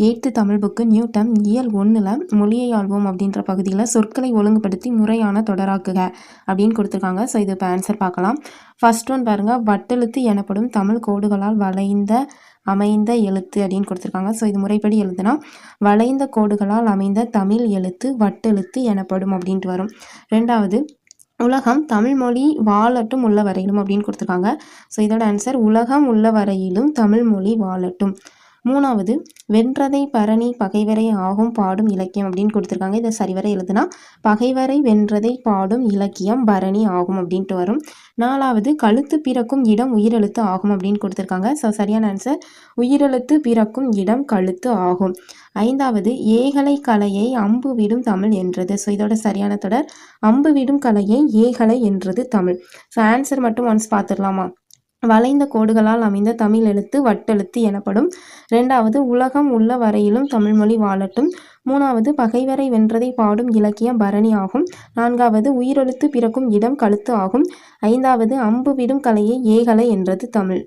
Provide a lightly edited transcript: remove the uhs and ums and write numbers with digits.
8th Tamil book Newton இயல் 1ல் மொழியை ஆள்வோம் அப்படின்ற பகுதியில் சொற்களை ஒழுங்குபடுத்தி முறையான தொடராக்குக அப்படின்னு கொடுத்துருக்காங்க. ஸோ இது இப்போ ஆன்சர் பார்க்கலாம். ஃபர்ஸ்ட் ஒன் பாருங்கள், வட்டெழுத்து எனப்படும் தமிழ் கோடுகளால் வளைந்த அமைந்த எழுத்து அப்படின்னு கொடுத்துருக்காங்க. ஸோ இது முறைப்படி எழுதுனா வளைந்த கோடுகளால் அமைந்த தமிழ் எழுத்து வட்டெழுத்து எனப்படும் அப்படின்ட்டு வரும். ரெண்டாவது, உலகம் தமிழ் மொழி வாழட்டும் உள்ள வரையிலும் அப்படின்னு கொடுத்துருக்காங்க. ஸோ இதோட ஆன்சர் உலகம் உள்ள வரையிலும் தமிழ் மொழி வாழட்டும். மூணாவது, வென்றதை பரணி பகைவரை ஆகும் பாடும் இலக்கியம் அப்படின்னு கொடுத்துருக்காங்க. இதை சரிவரை எழுதுனா பகைவரை வென்றதை பாடும் இலக்கியம் பரணி ஆகும் அப்படின்ட்டு வரும். நாலாவது, கழுத்து பிறக்கும் இடம் உயிரெழுத்து ஆகும் அப்படின்னு கொடுத்துருக்காங்க. ஸோ சரியான ஆன்சர் உயிரெழுத்து பிறக்கும் இடம் கழுத்து ஆகும். ஐந்தாவது, ஏகலை கலையை அம்பு விடும் தமிழ் என்றது. ஸோ இதோட சரியான தொடர் அம்பு விடும் கலையை ஏகலை என்றது தமிழ். ஸோ ஆன்சர் மட்டும் ஒன்ஸ் பார்த்துடலாமா? வளைந்த கோடுகளால் அமைந்த தமிழ் எழுத்து வட்டெழுத்து எனப்படும். ரெண்டாவது, உலகம் உள்ள வரையிலும் தமிழ்மொழி வாழட்டும். மூணாவது, பகைவரை வென்றதை பாடும் இலக்கியம் பரணி ஆகும். நான்காவது, உயிரெழுத்து பிறக்கும் இடம் கழுத்து ஆகும். ஐந்தாவது, அம்பு விடும் கலையை ஏகலை என்றது தமிழ்.